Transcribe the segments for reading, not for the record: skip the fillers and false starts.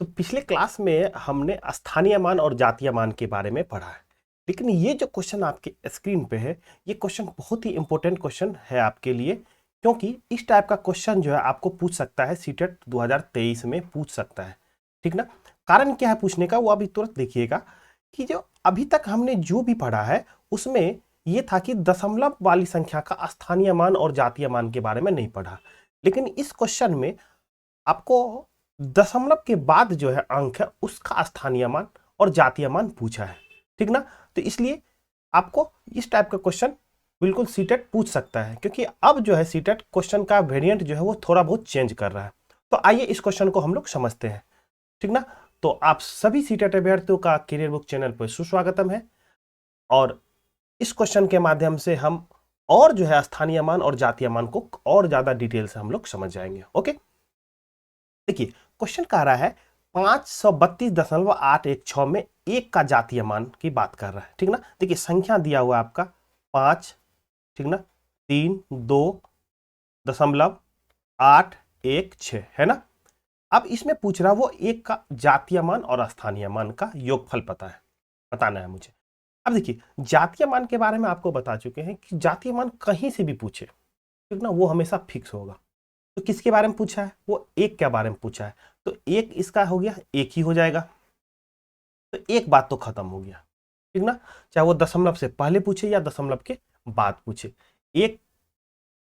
तो पिछले क्लास में हमने स्थानीय मान और जातीय मान के बारे में पढ़ा है, लेकिन ये जो क्वेश्चन आपके स्क्रीन पे है, ये क्वेश्चन बहुत ही इंपॉर्टेंट क्वेश्चन है आपके लिए, क्योंकि इस टाइप का क्वेश्चन जो है आपको पूछ सकता है, सीटेट 2023 में पूछ सकता है। ठीक ना। कारण क्या है पूछने का, वो अभी तुरंत देखिएगा कि जो अभी तक हमने जो भी पढ़ा है उसमें ये था कि दशमलव वाली संख्या का स्थानीय मान और जातीय मान के बारे में नहीं पढ़ा, लेकिन इस क्वेश्चन में आपको दशमलव के बाद जो है अंक है उसका स्थानीय मान और जातीय मान पूछा है। ठीक ना। तो इसलिए आपको इस टाइप का क्वेश्चन बिल्कुल सीटेट पूछ सकता है, क्योंकि अब जो है सीटेट क्वेश्चन का वेरिएंट जो है वो थोड़ा बहुत चेंज कर रहा है। तो आइए इस क्वेश्चन को हम लोग समझते हैं। ठीक ना। तो आप सभी सीटेट अभ्यर्थियों का करियर बुक चैनल पर सुस्वागतम है, और इस क्वेश्चन के माध्यम से हम और जो है स्थानीय मान और जातीय मान को और ज्यादा डिटेल से हम लोग समझ जाएंगे। ओके, देखिए क्वेश्चन कह रहा है 532.816 में एक का जातीय मान की बात कर रहा है। ठीक ना। देखिए संख्या दिया हुआ है आपका 5, ठीक ना, 3.2.816 है ना। अब इसमें पूछ रहा वो एक का जातीय मान और स्थानीय मान का योगफल बताना है मुझे। अब देखिए जातीय मान के बारे में आपको बता चुके हैं कि जातीय मान कहीं से भी पूछे, ठीक ना, वो हमेशा फिक्स होगा। तो किसके बारे में पूछा है, वो एक के बारे में पूछा है, तो एक इसका हो गया, एक ही हो जाएगा। तो एक बात तो खत्म हो गया। ठीक ना। चाहे वो दशमलव से पहले पूछे या दशमलव के बाद पूछे, एक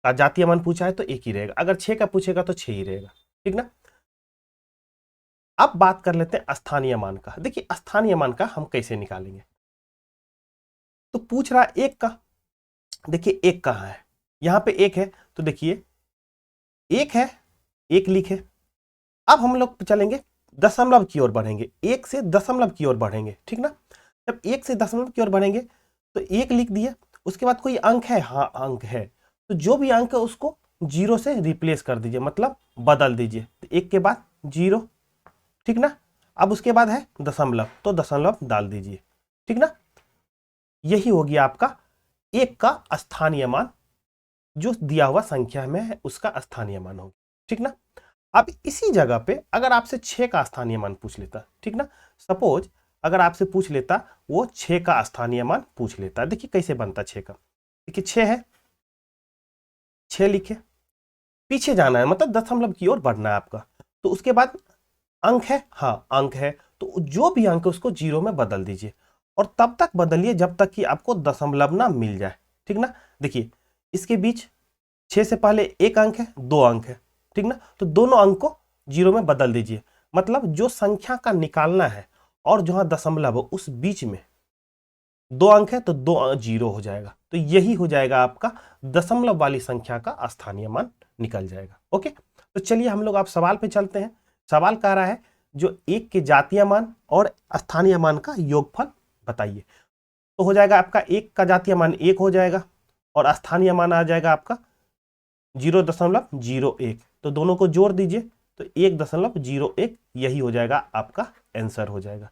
का जातीय मान पूछा है तो एक ही रहेगा, अगर 6 का पूछेगा तो 6 ही रहेगा। ठीक ना। अब बात कर लेते हैं स्थानीय मान का। देखिए स्थानीय मान का हम कैसे निकालेंगे, तो पूछ रहा एक का। देखिए एक कहाँ है, यहां पे एक है, तो देखिए एक है, एक लिखे। अब हम लोग चलेंगे दशमलव की ओर बढ़ेंगे, एक से दशमलव की ओर बढ़ेंगे। ठीक ना। जब एक से दशमलव की ओर बढ़ेंगे तो एक लिख दिया, उसके बाद कोई अंक है, हाँ अंक है, तो जो भी अंक है उसको जीरो से रिप्लेस कर दीजिए, मतलब बदल दीजिए। तो एक के बाद जीरो, ठीक ना। अब उसके बाद है दशमलव, तो दशमलव डाल दीजिए। ठीक ना। यही हो गया आपका एक का स्थानीय मान, जो दिया हुआ संख्या में है उसका स्थानीय मान होगा। ठीक ना। अब इसी जगह पे अगर आपसे 6 का स्थानीय मान पूछ लेता, ठीक ना, सपोज अगर आपसे पूछ लेता वो 6 का स्थानीय मान पूछ लेता, देखिए कैसे बनता 6 का। देखिए 6 है, 6 लिखे, पीछे जाना है मतलब दशमलव की ओर बढ़ना है आपका, तो उसके बाद अंक है, हाँ अंक है, तो जो भी अंक है उसको जीरो में बदल दीजिए, और तब तक बदलिए जब तक कि आपको दशमलव ना मिल जाए। ठीक ना। देखिए इसके बीच 6 से पहले एक अंक है, 2 अंक है, ठीक ना, तो दोनों अंक को जीरो में बदल दीजिए, मतलब जो संख्या का निकालना है और जहां दशमलव है उस बीच में 2 अंक है तो 2 जीरो हो जाएगा, तो यही हो जाएगा आपका दशमलव वाली संख्या का स्थानीय मान निकल जाएगा। ओके, तो चलिए हम लोग आप सवाल पे चलते हैं। सवाल कह रहा है जो एक के जातीय मान और स्थानीय मान का योगफल बताइए। तो हो जाएगा आपका एक का जातीय मान एक हो जाएगा और स्थानीय मान आ जाएगा आपका 0.01, तो दोनों को जोड़ दीजिए तो 1.01, यही हो जाएगा आपका आंसर हो जाएगा।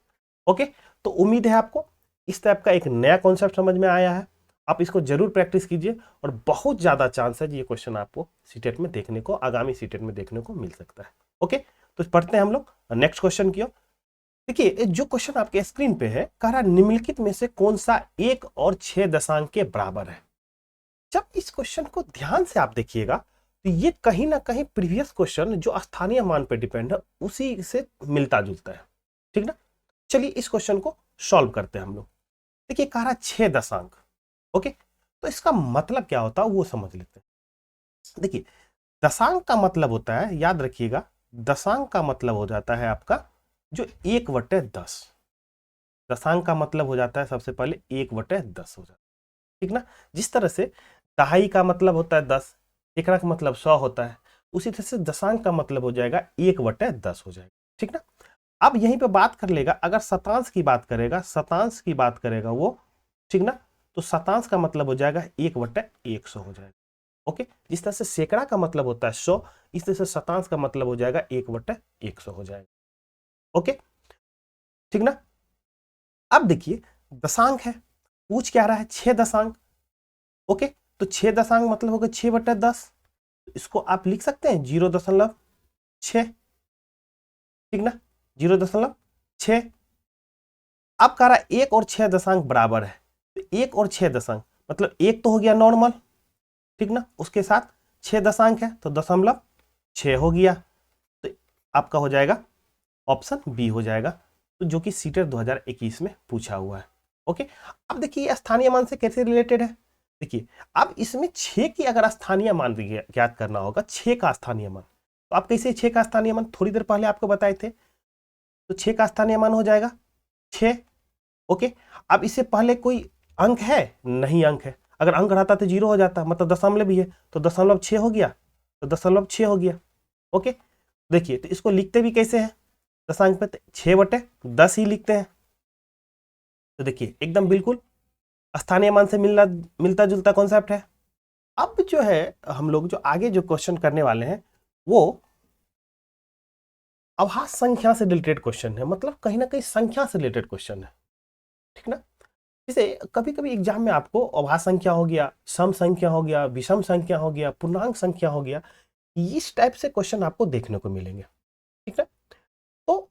ओके, तो उम्मीद है आपको इस टाइप का एक नया कॉन्सेप्ट समझ में आया है। आप इसको जरूर प्रैक्टिस कीजिए, और बहुत ज्यादा चांस है ये क्वेश्चन आपको सीटेट में देखने को, आगामी सीटेट में देखने को मिल सकता है। ओके, तो पढ़ते हैं हम लोग नेक्स्ट क्वेश्चन की ओर। देखिए जो क्वेश्चन आपके स्क्रीन पे है, कह रहा निम्नलिखित में से कौन सा 1 और 6 दशांक के बराबर है। जब इस क्वेश्चन को ध्यान से आप देखिएगा तो ये कहीं ना कहीं प्रीवियस क्वेश्चन जो स्थानीय मान पर डिपेंड है उसी से मिलता जुलता है। ठीक ना। चलिए इस क्वेश्चन को सॉल्व करते हैं हम लोग। देखिए कह रहा 6 दशांक। ओके, तो इसका मतलब क्या होता है वो समझ लेते हैं। देखिए दशांक का मतलब होता है, याद रखिएगा, दशांक का मतलब हो जाता है आपका जो 1/10। दशांक का मतलब हो जाता है सबसे पहले 1/10 हो जाता है। ठीक ना। जिस तरह से दहाई का मतलब होता है 10, एकड़ा का मतलब 100 होता है, उसी तरह से दशांक का मतलब हो जाएगा 1/10 हो जाएगा। ठीक ना। अब यहीं पे बात कर लेगा, अगर शतांश की बात करेगा, शतांश की बात करेगा वो, ठीक ना, तो शतांश का मतलब हो जाएगा 1/100 हो जाएगा। ओके, जिस तरह से सैकड़ा का मतलब होता है 100, इस तरह से शतांश का मतलब हो जाएगा 1/100 हो जाएगा। ओके, ठीक ना। अब देखिए दशांक है, पूछ क्या रहा है 6 दशांक। ओके, तो 6 दशांक मतलब होगा 6/10, इसको आप लिख सकते हैं 0.6। ठीक ना। 0.6। अब कह रहा है 1 और 6 दशांक बराबर है, तो 1 और 6 दशांक मतलब 1 तो हो गया नॉर्मल, ठीक ना, उसके साथ 6 दशांक है तो 0.6 हो गया, तो आपका हो जाएगा ऑप्शन बी हो जाएगा, तो जो कि सीटेट 2021 में पूछा हुआ है। ओके, अब देखिए स्थानीय मान से कैसे रिलेटेड है। देखिए अब इसमें 6 की अगर स्थानीय मान ज्ञात करना होगा, 6 का स्थानीय मान, तो आप कैसे 6 का स्थानीय मान थोड़ी देर पहले आपको बताए थे, तो 6 का स्थानीय मान हो जाएगा 6। ओके, अब इससे पहले कोई अंक है नहीं, अंक है, अगर अंक रहता तो 0 हो जाता, मतलब दशमलव भी है तो 0.6 हो गया, तो 0.6 हो गया। ओके, देखिए तो इसको लिखते भी कैसे हैं दशांक पे, 6/10 ही लिखते हैं, तो देखिए एकदम बिल्कुल स्थानीय मान से मिलता जुलता कॉन्सेप्ट है। अब जो है हम लोग जो आगे जो क्वेश्चन करने वाले हैं वो अभाज्य संख्या से रिलेटेड क्वेश्चन है, मतलब कहीं ना कहीं संख्या से रिलेटेड क्वेश्चन है, ठीक ना। जैसे कभी कभी एग्जाम में आपको अभाज्य संख्या हो गया, सम संख्या हो गया, विषम संख्या हो गया, पूर्णांक संख्या हो गया, इस टाइप से क्वेश्चन आपको देखने को मिलेंगे, ठीक है। तो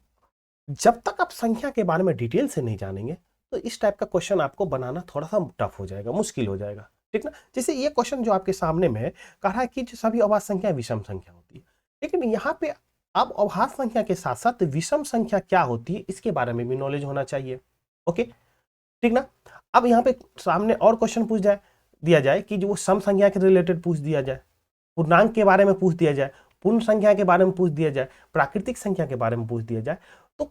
जब तक आप संख्या के बारे में डिटेल से नहीं जानेंगे तो इस टाइप का क्वेश्चन आपको बनाना थोड़ा सा टफ हो जाएगा, मुश्किल हो जाएगा, ठीक ना। जैसे ये क्वेश्चन जो आपके सामने में है, कह रहा है कि जो सभी अभाज्य संख्या विषम संख्या होती है, लेकिन यहाँ पे अब अभाज्य संख्या के साथ साथ विषम संख्या क्या होती है इसके बारे में भी नॉलेज होना चाहिए। ओके, ठीक ना। अब यहाँ पे सामने और क्वेश्चन पूछ जाए दिया जाए कि जो सम संख्या के रिलेटेड पूछ दिया जाए, पूर्णांक के बारे में पूछ दिया जाए, पूर्ण संख्या के बारे में पूछ दिया जाए, प्राकृतिक संख्या के बारे में पूछ दिया जाए, तो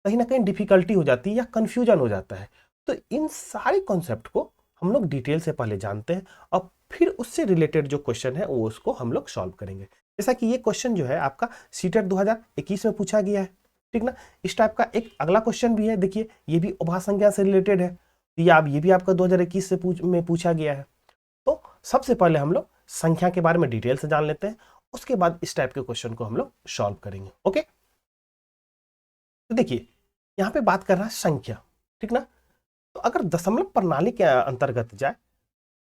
कहीं ना कहीं डिफिकल्टी हो जाती है या कंफ्यूजन हो जाता है। तो इन सारे कॉन्सेप्ट को हम लोग डिटेल से पहले जानते हैं और फिर उससे रिलेटेड जो क्वेश्चन है वो उसको हम लोग सॉल्व करेंगे। जैसा कि ये क्वेश्चन जो है आपका सीटेट 2021 में पूछा गया है, ठीक ना। इस टाइप का एक अगला क्वेश्चन भी है, देखिए ये भी अभाज्य संख्या से रिलेटेड है, ये भी आपका 2021 से में पूछा गया है। तो सबसे पहले हम लोग संख्या के बारे में डिटेल से जान लेते हैं, उसके बाद इस टाइप के क्वेश्चन को हम लोग सॉल्व करेंगे। ओके, तो देखिए यहां पे बात कर रहा है संख्या, ठीक ना। तो अगर दशमलव प्रणाली के अंतर्गत जाए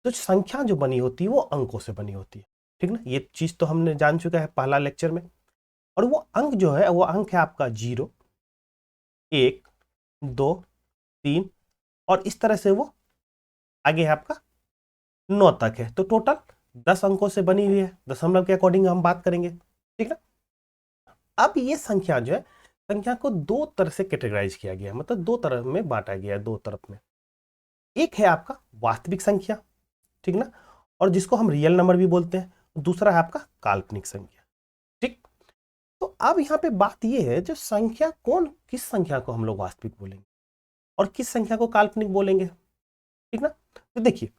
तो संख्या जो बनी होती है वो अंकों से बनी होती है, ठीक ना। ये चीज तो हमने जान चुका है पहला लेक्चर में, और वो अंक जो है वो अंक है आपका 0, 1, 2, 3 और इस तरह से वो आगे है आपका 9 तक है, तो टोटल 10 अंकों से बनी हुई है, दशमलव के अकॉर्डिंग हम बात करेंगे, ठीक ना। अब ये संख्या जो है, संख्या को दो तरह से कैटेगराइज किया गया है, मतलब दो तरह में बांटा गया है, दो तरफ में। एक है आपका वास्तविक संख्या, ठीक ना, और जिसको हम रियल नंबर भी बोलते हैं, दूसरा है आपका काल्पनिक संख्या, ठीक। तो अब यहाँ पे बात ये है जो संख्या किस संख्या को हम लोग वास्तविक बोलेंगे और किस संख्या को काल्पनिक बोलेंगे, ठीक ना। तो देखिए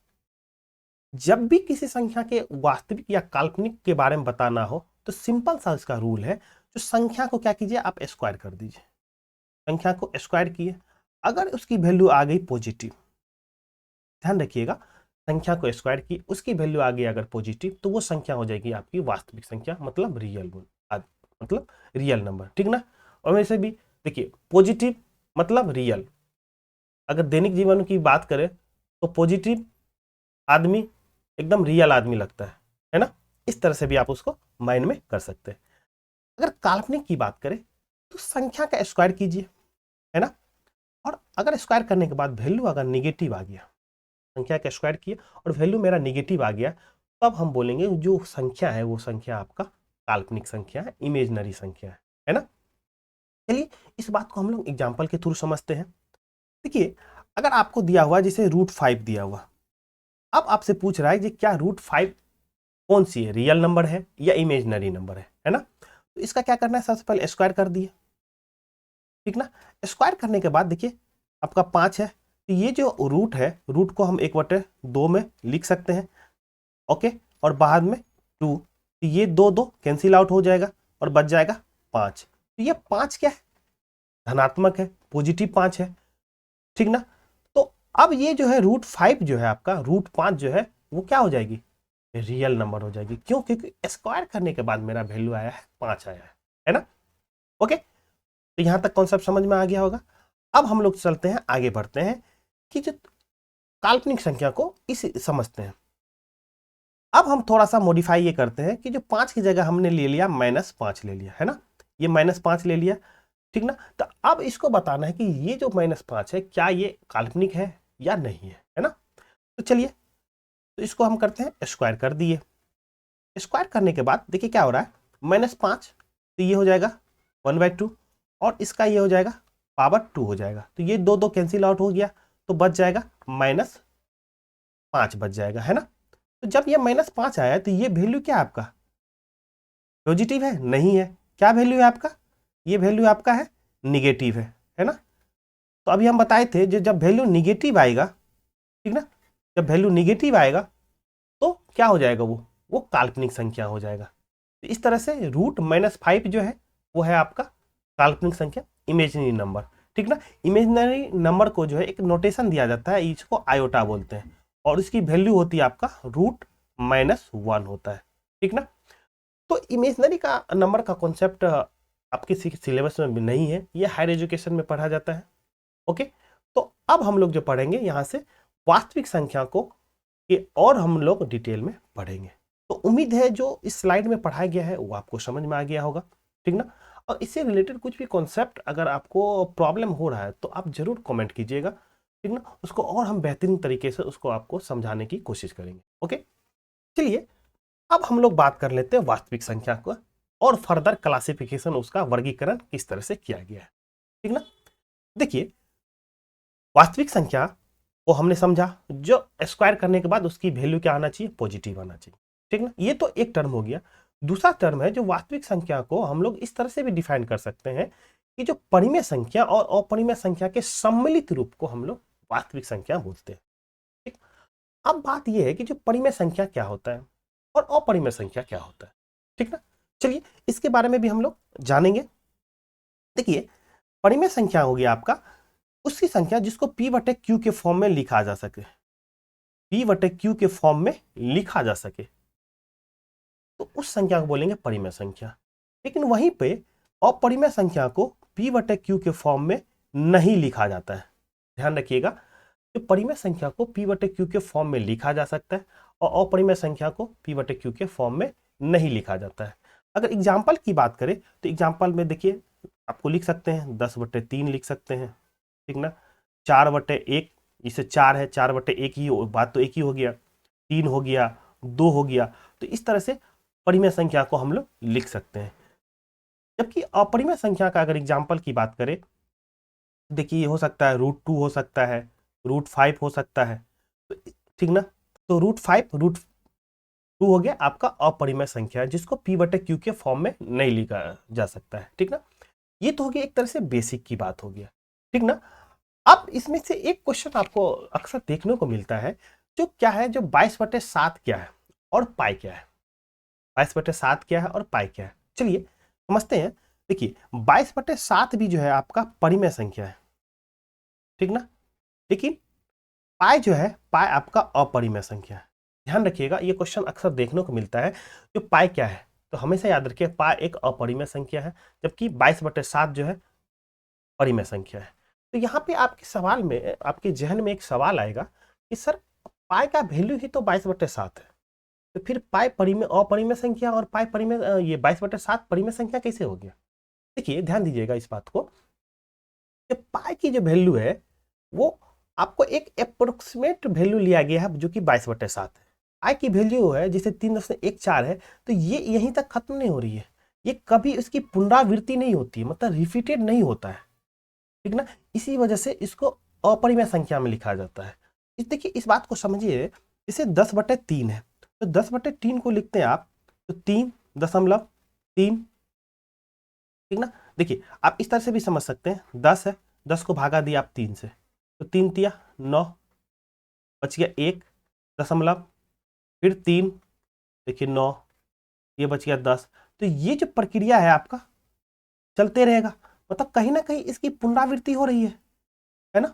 जब भी किसी संख्या के वास्तविक या काल्पनिक के बारे में बताना हो तो सिंपल सा इसका रूल है, जो संख्या को क्या कीजिए आप स्क्वायर कर दीजिए, संख्या को स्क्वायर किए, अगर उसकी वैल्यू आ गई पॉजिटिव, ध्यान रखिएगा, संख्या को स्क्वायर की उसकी वैल्यू आ गई अगर पॉजिटिव, तो वो संख्या हो जाएगी आपकी वास्तविक संख्या, मतलब रियल नंबर, ठीक ना। और वैसे भी देखिए पॉजिटिव मतलब रियल, अगर दैनिक जीवन की बात करें तो पॉजिटिव आदमी एकदम रियल आदमी लगता है ना। इस तरह से भी आप उसको माइंड में कर सकते हैं। अगर काल्पनिक की बात करें तो संख्या का स्क्वायर कीजिए, है ना, और अगर स्क्वायर करने के बाद वैल्यू अगर निगेटिव आ गया, संख्या का स्क्वायर किया और वैल्यू मेरा निगेटिव आ गया, तब हम बोलेंगे जो संख्या है वो संख्या आपका काल्पनिक संख्या है, इमेजनरी संख्या है ना। चलिए इस बात को हम लोग एग्जाम्पल के थ्रू समझते हैं। देखिए अगर आपको दिया हुआ जैसे √5 दिया हुआ, अब आपसे पूछ रहा है कि क्या √5 कौन सी है, रियल नंबर है या इमेजनरी नंबर है ना। तो इसका क्या करना है, सबसे पहले स्क्वायर कर दिए, ठीक ना। स्क्वायर करने के बाद देखिए आपका 5 है, तो ये जो रूट है, रूट को हम 1/2 में लिख सकते हैं, ओके, और बाद में 2, तो ये 2 कैंसिल आउट हो जाएगा और बच जाएगा 5। तो ये 5 क्या है, धनात्मक है, पॉजिटिव 5 है, ठीक ना। तो अब ये जो है √5 जो है आपका, √5 जो है वो क्या हो जाएगी, रियल नंबर हो जाएगी। क्यों, क्योंकि स्क्वायर करने के बाद मेरा वैल्यू आया है 5 आया है ना। ओके, तो यहां तक कॉन्सेप्ट समझ में आ गया होगा। अब हम लोग चलते हैं आगे बढ़ते हैं कि जो काल्पनिक संख्या को इस समझते हैं। अब हम थोड़ा सा मॉडिफाई ये करते हैं कि जो 5 की जगह हमने ले लिया -5 ले लिया, है ना, ये -5 ले लिया, ठीक ना। तो अब इसको बताना है कि ये जो -5 है क्या ये काल्पनिक है या नहीं है ना। तो चलिए, तो इसको हम करते हैं स्क्वायर कर दिए। स्क्वायर करने के बाद देखिए क्या हो रहा है, -5, तो ये हो जाएगा 1/2 और इसका ये हो जाएगा पावर 2 हो जाएगा। तो ये दो दो कैंसिल आउट हो गया, तो बच जाएगा -5 बच जाएगा, है ना। तो जब ये -5 आया तो ये वैल्यू क्या है आपका, पॉजिटिव है नहीं है, क्या वैल्यू है आपका, ये वैल्यू आपका है निगेटिव है ना। तो अभी हम बताए थे जब वैल्यू निगेटिव आएगा, ठीक ना, जब वैल्यू निगेटिव आएगा तो क्या हो जाएगा, वो काल्पनिक संख्या हो जाएगा। तो इस तरह से √-5 जो है वो है आपका काल्पनिक संख्या, इमेजिनरी नंबर, ठीक ना। इमेजिनरी नंबर को जो है एक नोटेशन दिया जाता है, इसको आयोटा बोलते हैं, और इसकी वैल्यू होती है आपका √-1 होता है, ठीक ना। तो इमेजिनरी का नंबर का कॉन्सेप्ट आपके सिलेबस में भी नहीं है, ये हायर एजुकेशन में पढ़ा जाता है। ओके, तो अब हम लोग जो पढ़ेंगे यहाँ से वास्तविक संख्या को ये और हम लोग डिटेल में पढ़ेंगे। तो उम्मीद है जो इस स्लाइड में पढ़ाया गया है वो आपको समझ में आ गया होगा, ठीक ना। और इससे रिलेटेड कुछ भी कॉन्सेप्ट अगर आपको प्रॉब्लम हो रहा है तो आप जरूर कमेंट कीजिएगा, ठीक ना, उसको और हम बेहतरीन तरीके से उसको आपको समझाने की कोशिश करेंगे। ओके, चलिए अब हम लोग बात कर लेते हैं वास्तविक संख्या को और फर्दर क्लासिफिकेशन, उसका वर्गीकरण किस तरह से किया गया है, ठीक ना। देखिए, वास्तविक संख्या को हमने समझा, जो स्क्वायर करने के बाद उसकी वैल्यू क्या आना चाहिए, पॉजिटिव आना चाहिए, ठीक ना। ये तो एक टर्म हो गया। दूसरा टर्म है जो वास्तविक संख्या को हम लोग इस तरह से भी डिफाइन कर सकते हैं कि जो परिमेय संख्या और अपरिमेय संख्या के सम्मिलित रूप को हम लोग वास्तविक संख्या बोलते हैं, ठीक। अब बात यह है कि जो परिमेय संख्या क्या होता है और अपरिमेय संख्या क्या होता है, ठीक ना। चलिए इसके बारे में भी हम लोग जानेंगे। देखिए, परिमेय संख्या होगी आपका उसकी संख्या जिसको P/Q के फॉर्म में लिखा जा सके, P/Q के फॉर्म में लिखा जा सके, तो उस संख्या को बोलेंगे परिमेय संख्या। लेकिन वहीं पे अपरिमेय संख्या को P/Q के फॉर्म में नहीं लिखा जाता है। ध्यान रखिएगा, तो परिमेय संख्या को P/Q के फॉर्म में लिखा जा सकता है और अपरिमेय संख्या को P/Q के फॉर्म में नहीं लिखा जाता है। अगर एग्जाम्पल की बात करें तो एग्जाम्पल में देखिए आपको लिख सकते हैं 10/3 लिख सकते हैं, ठीक ना। 4/1, इसे 4 है, 4/1 ही बात तो एक ही हो गया, 3 हो गया, 2 हो गया। तो इस तरह से परिमेय संख्या को हम लोग लिख सकते हैं। जबकि अपरिमेय संख्या का अगर एग्जाम्पल की बात करें, देखिए हो सकता है √2 हो सकता है, √5 हो सकता है, तो ठीक ना। तो √5 √2 हो गया आपका अपरिमेय संख्या जिसको P/Q के फॉर्म में नहीं लिखा जा सकता है, ठीक ना। ये तो हो गया एक तरह से बेसिक की बात हो गया, ठीक ना। अब इसमें से एक क्वेश्चन आपको अक्सर देखने को मिलता है, जो क्या है, जो 22/7 क्या है और पाई क्या है, 22/7 क्या है और पाई क्या है। चलिए समझते हैं। देखिए 22/7 भी जो है आपका परिमेय संख्या है, ठीक ना। लेकिन पाई जो है, पाई आपका अपरिमेय संख्या है। ध्यान रखिएगा, ये क्वेश्चन अक्सर देखने को मिलता है, जो पाई क्या है, तो हमेशा याद रखिए पाई एक अपरिमेय संख्या है, जबकि 22/7 जो है परिमेय संख्या है। तो यहाँ पे आपके सवाल में, आपके जहन में एक सवाल आएगा कि सर पाई का वैल्यू ही तो 22/7 है, तो फिर पाई परिमेय अपरिमेय संख्या और पाई परिमेय ये 22/7 परिमेय संख्या कैसे हो गया। देखिए ध्यान दीजिएगा इस बात को, कि पाई की जो वैल्यू है वो आपको एक अप्रोक्सीमेट वैल्यू लिया गया है जो कि 22/7 है। पाई की वैल्यू है जैसे 3.14 है, तो ये यहीं तक खत्म नहीं हो रही है, ये कभी इसकी पुनरावृत्ति नहीं होती है, मतलब रिपीटेड नहीं होता है, ठीक ना। इसी वजह से इसको अपरिमेय संख्या में लिखा जाता है। देखिए इस बात को समझिए, इसे 10/3 है, तो 10/3 को लिखते हैं आप तो 3.3, ठीक ना। देखिए आप इस तरह से भी समझ सकते हैं, 10 है, 10 को भागा दिया आप 3 से, तो 3×3 = 9, बच गया 1 फिर 3, देखिए 9, ये बच गया 10। तो ये जो प्रक्रिया है आपका चलते रहेगा, मतलब कहीं ना कहीं इसकी पुनरावृत्ति हो रही है ना,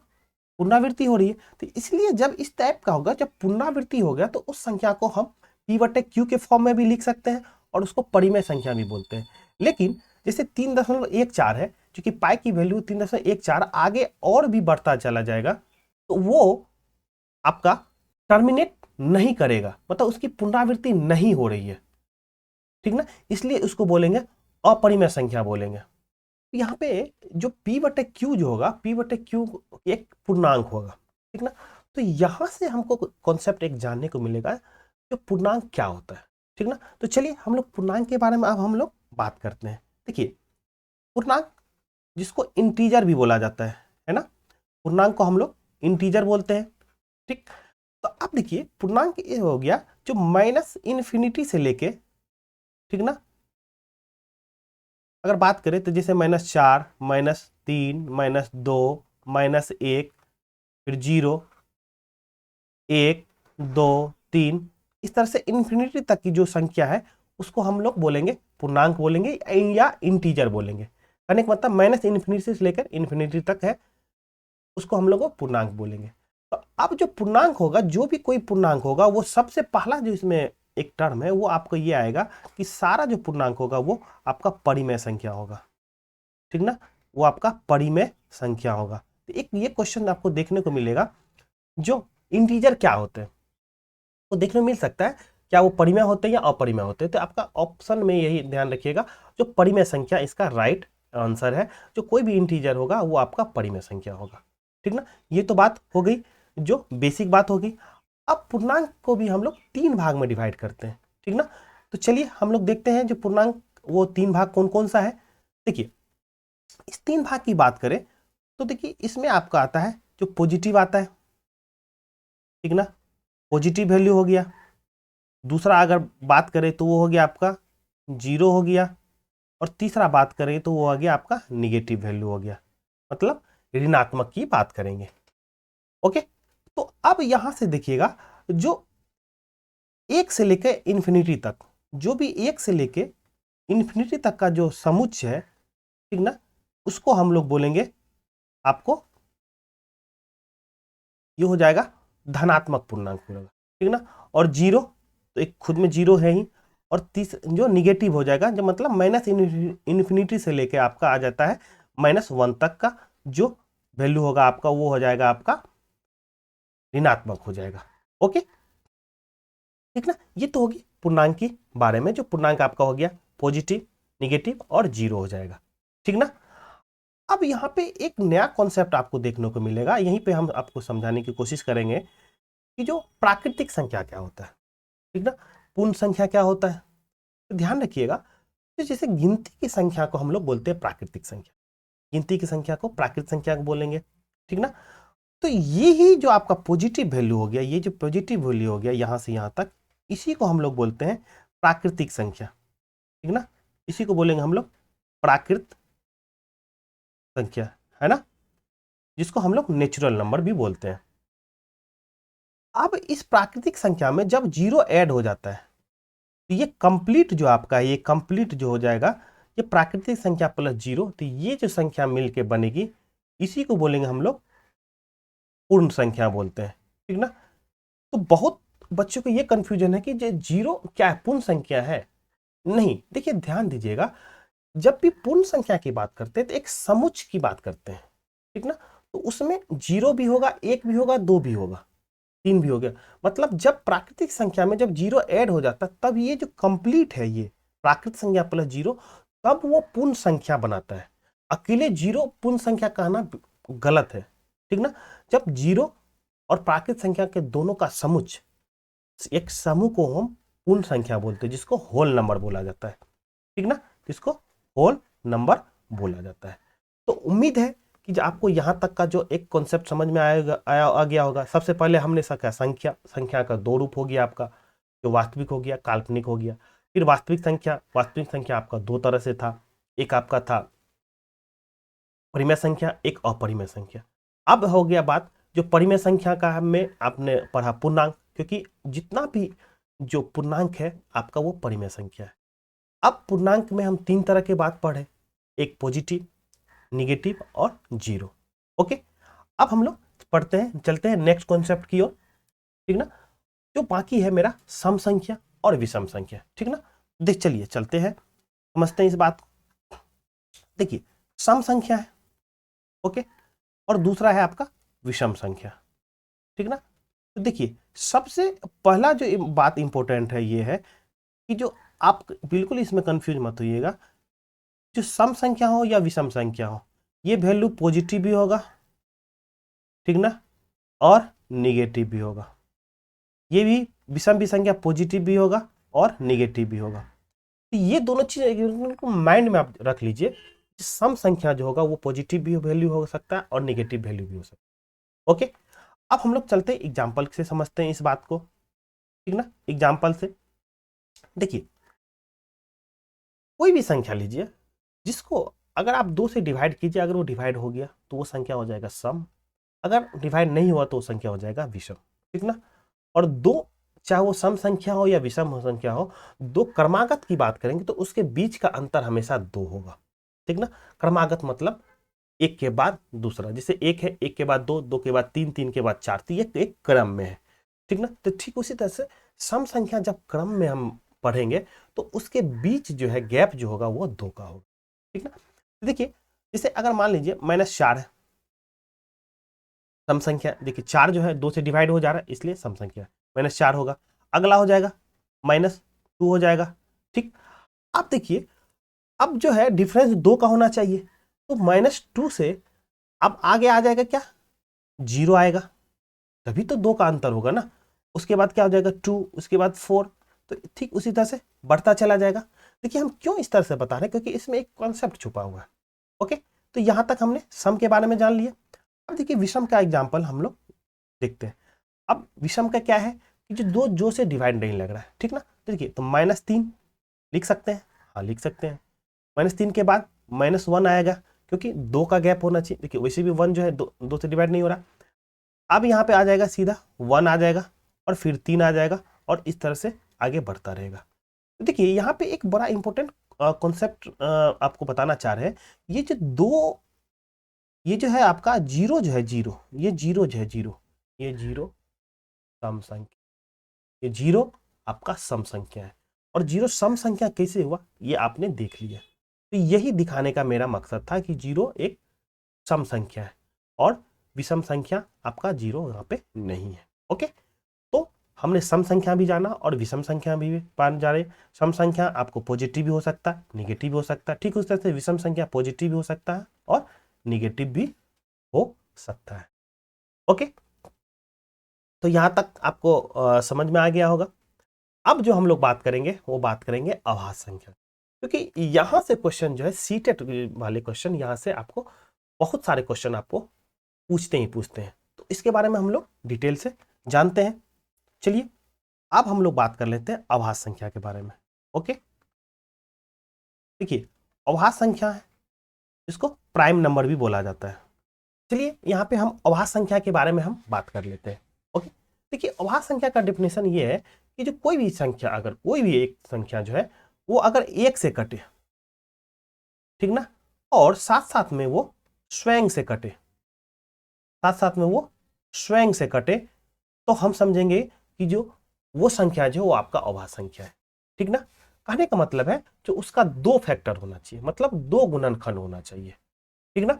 पुनरावृत्ति हो रही है। तो इसलिए जब इस टाइप का होगा, जब पुनरावृत्ति हो गया, तो उस संख्या को हम P/Q के फॉर्म में भी लिख सकते हैं और उसको परिमेय संख्या भी बोलते हैं। लेकिन जैसे 3.14 है, क्योंकि पाई की वैल्यू 3.14 आगे और भी बढ़ता चला जाएगा, तो वो आपका टर्मिनेट नहीं करेगा, मतलब उसकी पुनरावृत्ति नहीं हो रही है, ठीक ना। इसलिए उसको बोलेंगे अपरिमेय संख्या बोलेंगे। यहाँ पे जो p बटे q जो होगा, p बटे q एक पूर्णांक होगा, ठीक ना। तो यहाँ से हमको कॉन्सेप्ट एक जानने को मिलेगा जो पूर्णांक क्या होता है, ठीक ना। तो चलिए हम लोग पूर्णांक के बारे में अब हम लोग बात करते हैं। देखिए पूर्णांक जिसको इंटीजर भी बोला जाता है ना, पूर्णांक को हम लोग इंटीजर बोलते हैं, ठीक। तो अब देखिए पूर्णांक ये हो गया जो माइनस इन्फिनिटी से लेके, ठीक ना, अगर बात करें तो जैसे -4, -3, -2, -1, फिर 0, 1, 2, 3, इस तरह से इन्फिनिटी तक की जो संख्या है उसको हम लोग बोलेंगे पूर्णांक बोलेंगे या इंटीजर बोलेंगे। कहने का मतलब माइनस इन्फिनिटी से लेकर इन्फिनिटी तक है, उसको हम लोग पूर्णांक बोलेंगे। तो अब जो पूर्णांक होगा, जो भी कोई पूर्णांक होगा, वो सबसे पहला जो इसमें एक टर्म है वो आपको ये आएगा कि सारा जो पूर्णांक होगा वो आपका परिमेय संख्या होगा, ठीक ना, वो आपका परिमेय संख्या होगा। तो एक ये क्वेश्चन आपको देखने को मिलेगा जो इंटीजर क्या होते हैं, तो देखने को मिल सकता है क्या वो परिमेय होते हैं या अपरिमेय होते हैं। तो आपका ऑप्शन में यही ध्यान रखिएगा, जो परिमेय संख्या इसका राइट आंसर है। जो कोई भी इंटीजर होगा वो आपका परिमेय संख्या होगा, ठीक ना। ये तो बात हो गई, जो बेसिक बात होगी। अब पूर्णांक को भी हम लोग 3 भाग में डिवाइड करते हैं, ठीक ना। तो चलिए हम लोग देखते हैं जो पूर्णांक वो 3 भाग कौन कौन सा है। देखिए इस 3 भाग की बात करें तो देखिए इसमें आपका आता है जो पॉजिटिव आता है, ठीक ना, पॉजिटिव वैल्यू हो गया। दूसरा अगर बात करें तो वो हो गया आपका 0 हो गया, और तीसरा बात करें तो वो आ गया आपका निगेटिव वैल्यू हो गया, मतलब ऋणात्मक की बात करेंगे। ओके, तो अब यहां से देखिएगा जो 1 से लेकर इन्फिनिटी तक, जो भी 1 से लेकर इन्फिनिटी तक का जो समुच्चय है, ठीक ना, उसको हम लोग बोलेंगे आपको ये हो जाएगा धनात्मक पूर्णांक होगा, ठीक ना। और 0 तो एक खुद में 0 है ही, और तीस जो निगेटिव हो जाएगा, जो मतलब माइनस इन्फिनिटी से लेके आपका आ जाता है -1 तक का जो वैल्यू होगा आपका, वो हो जाएगा आपका ऋणात्मक हो जाएगा। ओके, ठीक ना। ये तो होगी पूर्णांक के बारे में, जो पूर्णांक आपका हो गया पॉजिटिव, निगेटिव और 0 हो जाएगा, ठीक ना। अब यहाँ पे एक नया कॉन्सेप्ट आपको देखने को मिलेगा, यहीं पे हम आपको समझाने की कोशिश करेंगे कि जो प्राकृतिक संख्या क्या होता है, ठीक ना, पूर्ण संख्या क्या होता है। तो ध्यान रखिएगा, तो जैसे गिनती की संख्या को हम लोग बोलते हैं प्राकृतिक संख्या, गिनती की संख्या को प्राकृतिक संख्या को बोलेंगे, ठीक ना। तो ये ही जो आपका पॉजिटिव वैल्यू हो गया, ये जो पॉजिटिव वैल्यू हो गया यहां से यहां तक, इसी को हम लोग बोलते हैं प्राकृतिक संख्या, ठीक ना। इसी को बोलेंगे हम लोग प्राकृत संख्या, है ना, जिसको हम लोग नेचुरल नंबर भी बोलते हैं। अब इस प्राकृतिक संख्या में जब 0 ऐड हो जाता है तो ये कंप्लीट जो आपका है, ये कंप्लीट जो हो जाएगा, ये प्राकृतिक संख्या प्लस 0, तो ये जो संख्या मिलके बनेगी इसी को बोलेंगे हम लोग पूर्ण संख्या बोलते हैं, ठीक ना। तो बहुत बच्चों को ये कंफ्यूजन है कि जो 0 क्या है, पूर्ण संख्या है। नहीं, देखिए ध्यान दीजिएगा, जब भी पूर्ण संख्या की बात करते हैं तो एक समुच्चय की बात करते हैं, ठीक ना। तो उसमें 0 भी होगा, 1 भी होगा, 2 भी होगा, 3 भी हो गया। मतलब जब प्राकृतिक संख्या में जब 0 ऐड हो जाता है तब ये जो कंप्लीट है, ये प्राकृतिक संख्या प्लस 0, तब वो पूर्ण संख्या बनाता है। अकेले 0 पूर्ण संख्या कहना गलत है, ठीक ना। जब 0 और प्राकृतिक संख्या के दोनों का समुच्चय, एक समूह को हम पूर्ण संख्या बोलते हैं, जिसको होल नंबर बोला जाता है, ठीक ना, जिसको होल नंबर बोला जाता है। तो उम्मीद है कि जो आपको यहाँ तक का जो एक कॉन्सेप्ट समझ में आ गया होगा। सबसे पहले हमने सीखा संख्या का 2 रूप हो गया आपका, जो वास्तविक हो गया, काल्पनिक हो गया। फिर वास्तविक संख्या आपका 2 तरह से था, एक आपका था परिमेय संख्या, एक अपरिमेय संख्या। अब हो गया बात जो परिमेय संख्या का में आपने पढ़ा पूर्णांक, क्योंकि जितना भी जो पूर्णांक है आपका वो परिमेय संख्या है। अब पूर्णांक में हम 3 तरह के बात पढ़े, एक पॉजिटिव, निगेटिव और 0। ओके, अब हम लोग पढ़ते हैं, चलते हैं नेक्स्ट कॉन्सेप्ट की ओर, ठीक ना। जो बाकी है मेरा सम संख्या और विषम संख्या, ठीक ना। देख चलिए चलते हैं, समझते हैं इस बात को। देखिए सम संख्या है, ओके, और दूसरा है आपका विषम संख्या, ठीक ना। तो देखिए सबसे पहला जो बात इंपॉर्टेंट है ये है कि जो आप बिल्कुल इसमें कंफ्यूज मत होइएगा, जो सम संख्या हो या विषम संख्या हो, ये वैल्यू पॉजिटिव भी होगा, ठीक ना, और निगेटिव भी होगा। ये भी विषम भी संख्या पॉजिटिव भी होगा और निगेटिव भी होगा। तो ये दोनों चीज माइंड में आप रख लीजिए। सम संख्या जो होगा वो पॉजिटिव भी वैल्यू हो सकता है और निगेटिव वैल्यू भी हो सकता है। ओके, अब हम लोग चलते हैं एग्जाम्पल से समझते हैं इस बात को, ठीक ना। एग्जाम्पल से देखिए, कोई भी संख्या लीजिए जिसको अगर आप 2 से डिवाइड कीजिए, अगर वो डिवाइड हो गया तो वो संख्या हो जाएगा सम, अगर डिवाइड नहीं हुआ तो वो संख्या हो जाएगा विषम, ठीक ना। और दो, चाहे वो सम संख्या हो या विषम हो संख्या हो, दो क्रमागत की बात करेंगे तो उसके बीच का अंतर हमेशा 2 होगा, ठीक ना। क्रमागत मतलब एक के बाद दूसरा, जैसे एक है, एक के बाद दो, दो के बाद तीन, तीन के बाद चार, तो ये एक क्रम में है, ठीक ना। तो ठीक उसी तरह से सम संख्या जब क्रम में हम पढ़ेंगे तो उसके बीच जो है गैप जो होगा वो 2 का होगा, ठीक ना। तो देखिए, जैसे अगर मान लीजिए -4 है, सम संख्या, देखिए 4 जो है 2 से डिवाइड हो जा रहा है इसलिए सम संख्या -4 होगा। अगला हो जाएगा -2 हो जाएगा, ठीक। अब देखिए, अब जो है डिफरेंस 2 का होना चाहिए, तो -2 से अब आगे आ जाएगा क्या, 0 आएगा, तभी तो 2 का अंतर होगा ना। उसके बाद क्या हो जाएगा 2, उसके बाद 4, तो ठीक उसी तरह से बढ़ता चला जाएगा। देखिए हम क्यों इस तरह से बता रहे हैं, क्योंकि इसमें एक कॉन्सेप्ट छुपा हुआ है। ओके, तो यहां तक हमने सम के बारे में जान लिया। अब देखिए विषम का एग्जाम्पल हम लोग देखते हैं। अब विषम का क्या है कि जो दो जो से डिवाइड नहीं लग रहा है, ठीक ना। तो देखिए, तो -3 लिख सकते हैं, हाँ लिख सकते हैं। -3 के बाद -1 आएगा, क्योंकि 2 का गैप होना चाहिए। देखिए वैसे भी 1 जो है 2 से डिवाइड नहीं हो रहा। अब यहाँ पे आ जाएगा सीधा 1 आ जाएगा और फिर 3 आ जाएगा और इस तरह से आगे बढ़ता रहेगा। तो देखिए यहाँ पे एक बड़ा इंपॉर्टेंट कॉन्सेप्ट आपको बताना चाह रहे हैं। ये जो दो, ये जो है आपका जीरो जो है, जीरो, ये जीरो जो है, जीरो, ये जीरो सम संख्या, ये जीरो आपका सम संख्या है। और जीरो सम संख्या कैसे हुआ ये आपने देख लिया। तो यही दिखाने का मेरा मकसद था कि जीरो एक सम संख्या है और विषम संख्या आपका जीरो यहाँ पे नहीं है। ओके, तो हमने सम संख्या भी जाना और विषम संख्या भी जाने। सम संख्या आपको पॉजिटिव भी हो सकता है, निगेटिव भी हो सकता है, ठीक उस तरह से विषम संख्या पॉजिटिव भी हो सकता है और निगेटिव भी हो सकता है। ओके, तो यहां तक आपको समझ में आ गया होगा। अब जो हम लोग बात करेंगे वो बात करेंगे अभाज्य संख्या, क्योंकि यहां से क्वेश्चन जो है सीटेट वाले क्वेश्चन, यहां से आपको बहुत सारे क्वेश्चन आपको पूछते ही पूछते हैं। तो इसके बारे में हम लोग डिटेल से जानते हैं। चलिए अब हम लोग बात कर लेते हैं अभाज्य संख्या के बारे में। ओके, देखिए अभाज्य संख्या है, इसको प्राइम नंबर भी बोला जाता है। चलिए यहाँ पे हम अभाज्य संख्या के बारे में हम बात कर लेते हैं। ओके, देखिए अभाज्य संख्या का डेफिनेशन ये है कि जो कोई भी संख्या, अगर कोई भी एक संख्या जो है वो अगर एक से कटे, ठीक ना, और साथ साथ में वो स्वयं से कटे, साथ साथ में वो स्वयं से कटे, तो हम समझेंगे कि जो वो संख्या जो वो आपका अभाज्य संख्या है, ठीक ना। कहने का मतलब है जो उसका 2 फैक्टर होना चाहिए, मतलब 2 गुणनखंड होना चाहिए, ठीक ना।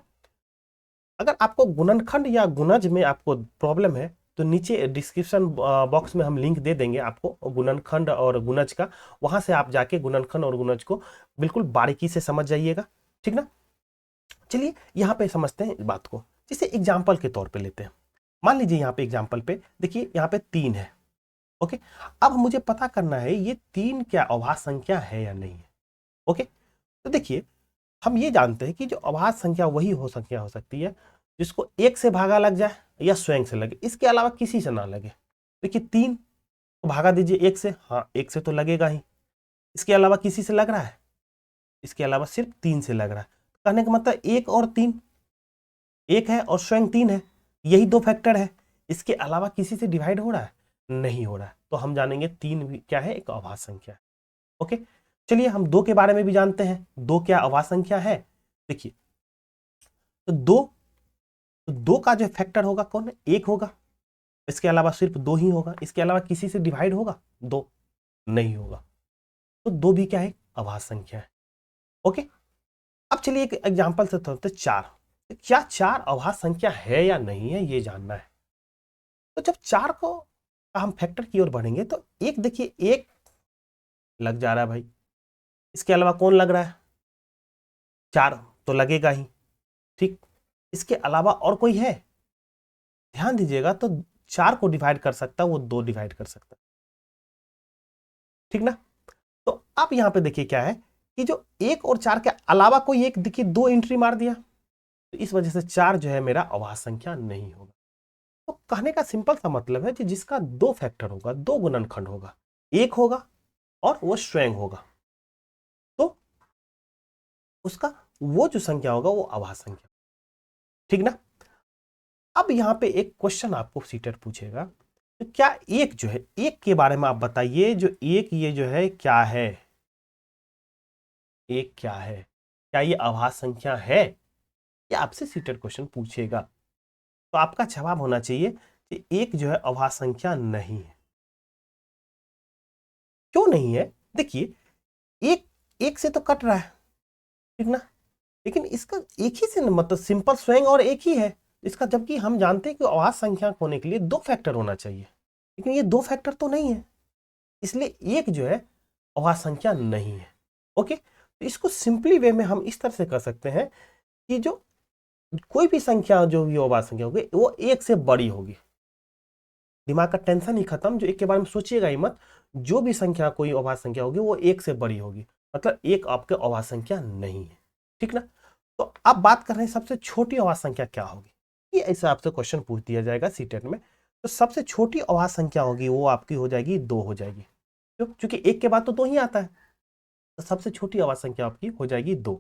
अगर आपको गुणनखंड या गुणज में आपको प्रॉब्लम है तो नीचे डिस्क्रिप्शन बॉक्स में हम लिंक दे देंगे आपको गुणनखंड और गुणज का, वहां से आप जाके गुणनखंड और गुणज को बिल्कुल बारीकी से समझ जाइएगा, ठीक ना। चलिए यहाँ पे समझते हैं इस बात को, जिसे एग्जाम्पल के तौर पे लेते हैं। मान लीजिए यहाँ पे एग्जाम्पल पे देखिए, यहाँ पे 3 है। ओके, अब मुझे पता करना है ये 3 क्या अभाज्य संख्या है या नहीं है। ओके, तो देखिए हम ये जानते हैं कि जो अभाज्य संख्या वही संख्या हो सकती है जिसको एक से भागा लग जाए या स्वयं से लगे, इसके अलावा किसी से ना लगे। देखिए 3 को भागा दीजिए एक से, हाँ एक से तो लगेगा ही, इसके अलावा किसी से लग रहा है, इसके अलावा सिर्फ 3 से लग रहा है। कहने का मतलब 1 और 3, 1 है और स्वयं 3 है, यही 2 फैक्टर है, इसके अलावा किसी से डिवाइड हो रहा है, नहीं हो रहा है। तो हम जानेंगे 3 भी क्या है, एक अभाज्य संख्या है। ओके, चलिए हम 2 के बारे में भी जानते हैं, 2 क्या अभाज्य संख्या है। देखिए तो 2 का जो फैक्टर होगा कौन है, 1 होगा, इसके अलावा सिर्फ 2 ही होगा, इसके अलावा किसी से डिवाइड होगा 2 नहीं होगा। तो 2 भी क्या है, अभाज्य संख्या है। ओके, अब चलिए एक एग्जांपल से थोड़ा 4, क्या 4 अभाज्य संख्या है या नहीं है ये जानना है। तो जब 4 को हम फैक्टर की ओर बढ़ेंगे तो एक, देखिए 1 लग जा रहा है भाई, इसके अलावा कौन लग रहा है, 4 तो लगेगा ही, ठीक। इसके अलावा और कोई है? ध्यान दीजिएगा, तो 4 को डिवाइड कर सकता है वो 2 डिवाइड कर सकता है, ठीक ना। तो अब यहां पे देखिए क्या है कि जो 1 और 4 के अलावा कोई एक, देखिए 2 एंट्री मार दिया, तो इस वजह से 4 जो है मेरा अभाज्य संख्या नहीं होगा। तो कहने का सिंपल सा मतलब है कि जिसका 2 फैक्टर होगा, 2 गुणनखंड होगा, एक होगा और वो स्वयं होगा, तो उसका वो जो संख्या होगा वो अभाज्य संख्या, ठीक ना। अब यहां पे एक क्वेश्चन आपको सीटर पूछेगा, तो क्या एक जो है, एक के बारे में आप बताइए, जो एक ये जो है क्या है, एक क्या है, क्या ये अभाज्य संख्या है? ये आपसे सीटेड क्वेश्चन पूछेगा, तो आपका जवाब होना चाहिए कि एक जो है अभाज्य संख्या नहीं है। क्यों नहीं है? देखिए, एक एक से तो कट रहा है, ठीक ना, लेकिन इसका एक ही से मतलब सिंपल स्वयं और एक ही है इसका, जबकि हम जानते हैं कि अभाज्य संख्या होने के लिए 2 फैक्टर होना चाहिए, लेकिन ये 2 फैक्टर तो नहीं है, इसलिए एक जो है अभाज्य संख्या नहीं है। ओके, तो इसको सिंपली वे में हम इस तरह से कर सकते हैं कि जो कोई भी संख्या जो भी अभाज्य संख्या होगी वो एक से बड़ी होगी। दिमाग का टेंशन ही खत्म, जो एक के बारे में सोचिएगा ही मत, जो भी संख्या कोई अभाज्य संख्या होगी वो एक से बड़ी होगी, मतलब एक आपके अभाज्य संख्या नहीं है, ठीक ना। तो अब बात कर रहे हैं सबसे छोटी अभाज्य संख्या क्या होगी, ये ऐसा आपसे क्वेश्चन पूछ दिया जाएगा सीटेट में। तो सबसे छोटी अभाज्य संख्या होगी वो आपकी हो जाएगी 2 हो जाएगी, क्योंकि एक के बाद तो 2 ही आता है, तो सबसे छोटी अभाज्य संख्या आपकी हो जाएगी 2,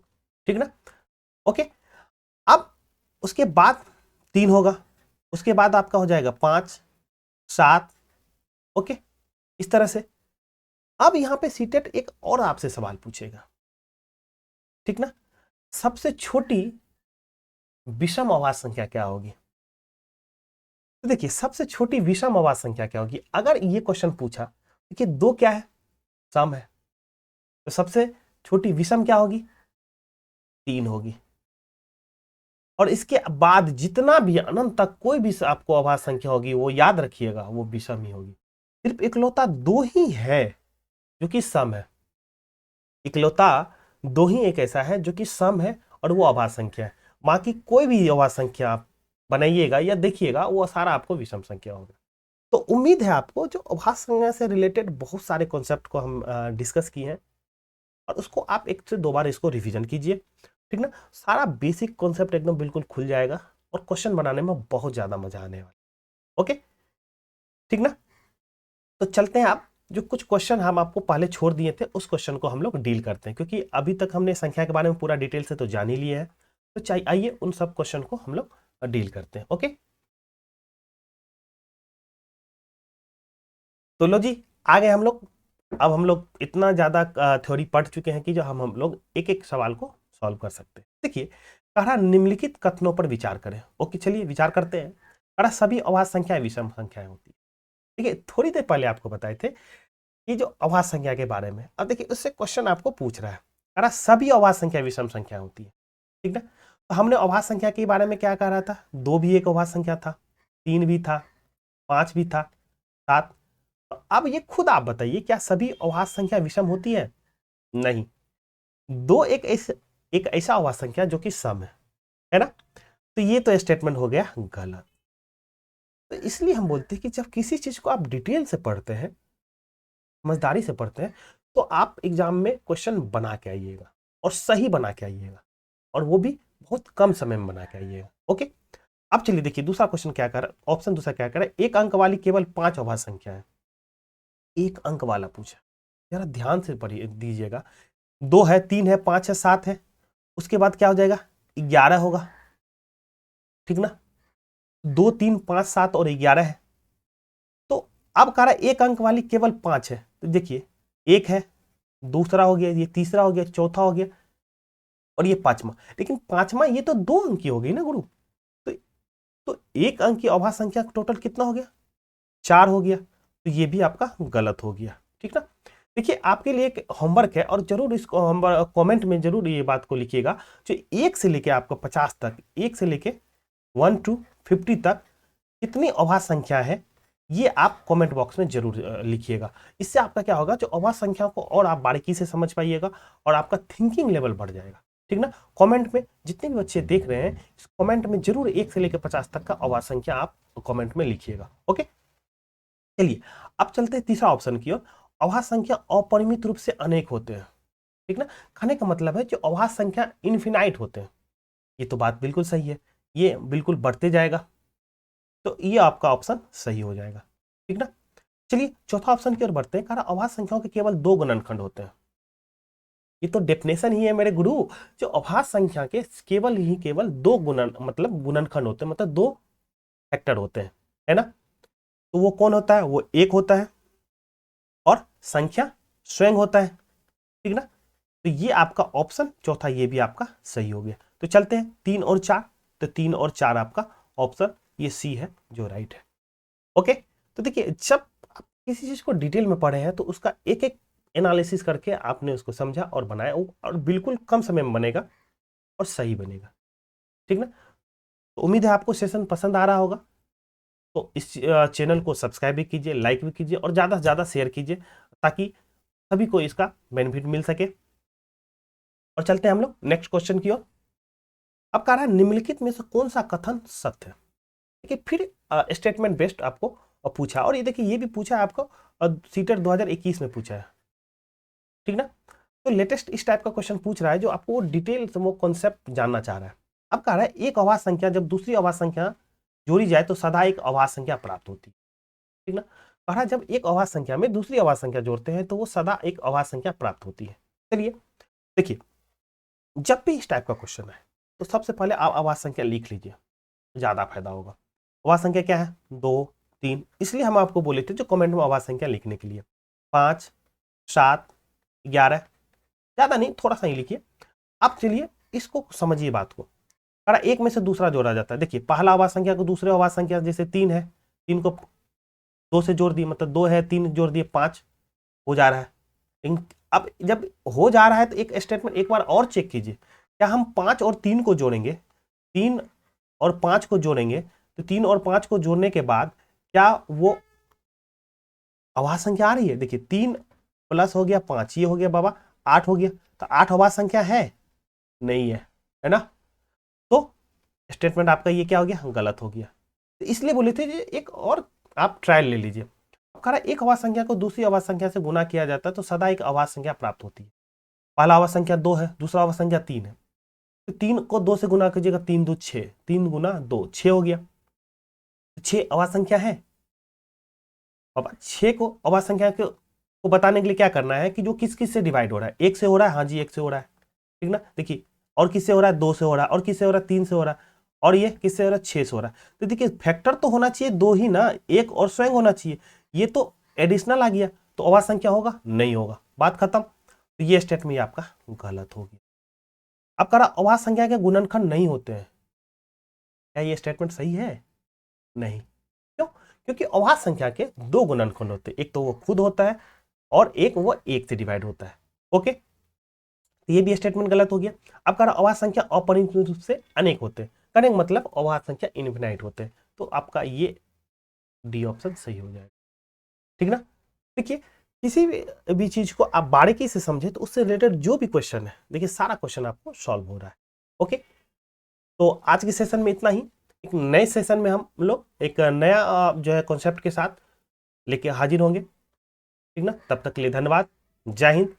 ठीक ना। ओके, अब उसके बाद 3 होगा, उसके बाद आपका हो जाएगा 5, 7, ओके, इस तरह से। अब यहां पे सीटेट एक और आपसे सवाल पूछेगा, ठीक ना, सबसे छोटी विषम अभाज्य संख्या क्या होगी? तो देखिए, सबसे छोटी विषम अभाज्य संख्या क्या होगी, अगर ये क्वेश्चन पूछा, देखिए 2 क्या है, सम है, तो सबसे छोटी विषम क्या होगी, 3 होगी। और इसके बाद जितना भी अनंत तक कोई भी आपको अभाज्य संख्या होगी वो याद रखिएगा वो विषम ही होगी। सिर्फ इकलौता 2 ही है जो कि सम है, इकलौता 2 ही एक ऐसा है जो कि सम है और वो अभाज्य संख्या है। बाकी कोई भी अभाज्य संख्या आप बनाइएगा या देखिएगा वो सारा आपको विषम संख्या होगा। तो उम्मीद है आपको जो अभाज्य संख्या से रिलेटेड बहुत सारे कॉन्सेप्ट को हम डिस्कस किए हैं, और उसको आप 1 से 2 बार इसको रिवीजन कीजिए, ठीक ना। सारा बेसिक कॉन्सेप्ट एकदम बिल्कुल खुल जाएगा और क्वेश्चन बनाने में बहुत ज्यादा मजा आने वाला, ओके, ठीक ना। तो चलते हैं, आप जो कुछ क्वेश्चन हम आपको पहले छोड़ दिए थे उस क्वेश्चन को हम लोग डील करते हैं, क्योंकि अभी तक हमने संख्या के बारे में पूरा डिटेल से तो जान ही लिया है, तो चाहिए आइए उन सब क्वेश्चन को हम लोग डील करते हैं। ओके, तो लो जी, आ गए हम लोग। अब हम लोग इतना ज्यादा थ्योरी पढ़ चुके हैं कि जो हम लोग एक एक सवाल को सॉल्व कर सकते हैं। देखिए, कहा निम्नलिखित कथनों पर विचार करें। ओके, चलिए विचार करते हैं। कहा सभी अभाज्य संख्याएं विषम संख्याएं होती है। देखिए, थोड़ी देर पहले आपको बताए थे कि जो अभाज्य संख्या के बारे में, अब देखिए उससे क्वेश्चन आपको पूछ रहा है, कहा सभी अभाज्य संख्या विषम संख्या होती है, ठीक ना। तो हमने अभाज्य संख्या के बारे में क्या कह रहा था, 2 भी एक अभाज्य संख्या था, 3 भी था, 5 भी था, 7। तो अब ये खुद आप बताइए, क्या सभी अभाज्य संख्या विषम होती है? नहीं, 2 एक ऐसा अभाज्य संख्या जो कि सम है ना। तो ये तो स्टेटमेंट हो गया गलत। तो इसलिए हम बोलते हैं कि जब किसी चीज को आप डिटेल से पढ़ते हैं, समझदारी से पढ़ते हैं, तो आप एग्जाम में क्वेश्चन बना के आइएगा और सही बना के आइएगा, और वो भी बहुत कम समय में बना के आइएगा। ओके, अब चलिए देखिए दूसरा क्वेश्चन क्या कर रहा है, ऑप्शन दूसरा क्या कर रहा है, एक अंक वाली केवल 5 अभाज्य संख्या है। एक अंक वाला पूछा, जरा ध्यान से पढ़िए दीजिएगा। 2 है, 3 है, 5 है, 7 है, उसके बाद क्या हो जाएगा, 11 होगा, ठीक ना। 2, 3, 5, 7 और 11 है। तो अब कह रहा है एक अंक वाली केवल 5 है, तो देखिए एक है, दूसरा हो गया, ये तीसरा हो गया, चौथा हो गया, और ये पांचवा। लेकिन पांचवा ये तो 2 अंक की हो गई ना गुरु, तो एक अंक की अभाज्य संख्या टोटल कितना हो गया, 4 हो गया, तो ये भी आपका गलत हो गया, ठीक ना। देखिए, आपके लिए एक होमवर्क है, और जरूर इसको होमवर्क कमेंट में जरूर ये बात को लिखिएगा, जो 1 से लेके आपको 50 तक, 1 से लेके 1 to 50 तक कितनी अभाज्य संख्या है, ये आप कमेंट बॉक्स में जरूर लिखिएगा। इससे आपका क्या होगा, जो अभाज्य संख्या को और आप बारीकी से समझ पाइएगा और आपका थिंकिंग लेवल बढ़ जाएगा। ठीक ना। कमेंट में जितने भी बच्चे देख रहे हैं, इस कमेंट में जरूर 1 से लेकर 50 तक का अभाज्य संख्या आप कमेंट में लिखिएगा। ओके, चलिए अब चलते हैं तीसरा ऑप्शन की ओर। अभाज्य संख्या अपरिमित रूप से अनेक होते हैं, ठीक ना। कहने का मतलब है जो अभाज्य संख्या इनफिनाइट होते हैं, ये तो बात बिल्कुल सही है, ये बिल्कुल बढ़ते जाएगा, तो ये आपका ऑप्शन सही हो जाएगा, ठीक ना। चलिए चौथा ऑप्शन की ओर बढ़ते हैं। कह रहा अभाज्य संख्याओं के केवल 2 गुणनखंड होते हैं। ये तो डेफिनेशन ही है मेरे गुरु, जो अभाज्य संख्या के केवल 2 गुणनखंड होते हैं, मतलब 2 फैक्टर होते हैं, है ना। तो वो कौन होता है? वो 1 होता है और संख्या स्वयं होता है, ठीक ना। तो ये आपका ऑप्शन चौथा, ये भी आपका सही हो गया। तो चलते हैं 3 और 4, तो 3 और 4 आपका ऑप्शन ये सी है जो राइट है। ओके, तो देखिए जब आप किसी चीज को डिटेल में पढ़े हैं तो उसका एक एक एनालिसिस करके आपने उसको समझा और बनाया, और बिल्कुल कम समय में बनेगा और सही बनेगा, ठीक ना। तो उम्मीद है आपको सेशन पसंद आ रहा होगा। तो इस चैनल को सब्सक्राइब भी कीजिए, लाइक भी कीजिए और ज़्यादा से ज़्यादा शेयर कीजिए, ताकि सभी को इसका बेनिफिट मिल सके। और चलते हैं हम लोग नेक्स्ट क्वेश्चन की ओर। अब कह रहा है निम्नलिखित में से कौन सा कथन सत्य है। देखिए फिर स्टेटमेंट बेस्ड आपको पूछा, और ये देखिए ये भी पूछा है आपको सीटेट 2021 में पूछा है, ठीक ना। तो लेटेस्ट इस टाइप का क्वेश्चन पूछ रहा है जो आपको डिटेल से वो कॉन्सेप्ट जानना चाह रहा है। अब कह रहा है एक अभाज्य संख्या जब दूसरी अभाज्य संख्या जोड़ी जाए तो सदा एक अभाज्य संख्या प्राप्त होती है, ठीक ना। कह रहा है जब एक अभाज्य संख्या में दूसरी अभाज्य संख्या जोड़ते हैं तो वो सदा एक अभाज्य संख्या प्राप्त होती है। चलिए देखिए, जब भी इस टाइप का क्वेश्चन है तो सबसे पहले आप अभाज्य संख्या लिख लीजिए, ज्यादा फायदा होगा। अभाज्य संख्या क्या है? 2, 3, इसलिए हम आपको बोले थे जो कमेंट में अभाज्य संख्या लिखने के लिए 5, 7, 11, ज्यादा नहीं, थोड़ा सा ही लिखिए। अब चलिए इसको समझिए बात को। अगर एक में से दूसरा जोड़ा जाता है, देखिए पहला अभाज्य संख्या को दूसरे अभाज्य संख्या, जैसे 3 है, 3 को 2 से जोड़ दिए, मतलब 2 है 3 जोड़ दिए 5 हो जा रहा है। अब जब हो जा रहा है तो एक स्टेटमेंट एक बार और चेक कीजिए, क्या हम 5 और 3 को जोड़ेंगे, 3 और 5 को जोड़ेंगे, तो 3 और 5 को जोड़ने के बाद क्या वो अभाज्य संख्या आ रही है? देखिए 3 प्लस हो गया 5, ये हो गया बाबा 8 हो गया, तो 8 अभाज्य संख्या है? नहीं है ना। तो स्टेटमेंट आपका ये क्या हो गया? गलत हो गया। तो इसलिए बोले थे कि एक और आप ट्रायल ले लीजिए। अब कह रहा है एक अभाज्य संख्या को दूसरी अभाज्य संख्या से गुना किया जाता है तो सदा एक अभाज्य संख्या प्राप्त होती है। पहला अभाज्य संख्या 2 है, दूसरा अभाज्य संख्या 3 है, तो 3 को 2 से गुना कीजिएगा, 3 2 6, 3 गुना 2 6 हो गया। 6 अभाज्य संख्या है। अब 6 को अभाज्य संख्या को बताने के लिए क्या करना है कि जो किस किस से डिवाइड हो रहा है, 1 से हो रहा है, हाँ जी 1 से हो रहा है, ठीक ना। देखिए और किससे हो रहा है? 2 से हो रहा है, और किससे हो रहा है? 3 से हो रहा है, और ये किससे हो रहा है? 6 से हो रहा है। तो देखिए फैक्टर तो होना चाहिए 2 ही ना, 1 और स्वयं होना चाहिए, ये तो एडिशनल आ गया, तो अभाज्य संख्या होगा? नहीं होगा, बात खत्म। तो ये स्टेटमेंट आपका गलत हो गया। अब कह रहा अभाज्य संख्या के गुणनखंड नहीं होते हैं, क्या ये स्टेटमेंट सही है? नहीं। क्यों? क्योंकि अभाज्य संख्या के 2 गुणनखंड होते हैं, एक तो वो खुद होता है और एक वो 1 से डिवाइड होता है। ओके, तो ये भी स्टेटमेंट गलत हो गया। अब कह रहा अभाज्य संख्या अपरिमित रूप से अनेक होते हैं, कहने का मतलब अभाज्य संख्या इनफिनाइट होते हैं, तो आपका ये डी ऑप्शन सही हो जाएगा, ठीक ना। देखिए किसी भी चीज को आप बारीकी से समझे तो उससे रिलेटेड जो भी क्वेश्चन है, देखिए सारा क्वेश्चन आपको सॉल्व हो रहा है। ओके, तो आज के सेशन में इतना ही। एक नए सेशन में हम लोग एक नया जो है कॉन्सेप्ट के साथ लेके हाजिर होंगे, ठीक ना। तब तक के लिए धन्यवाद, जय हिंद।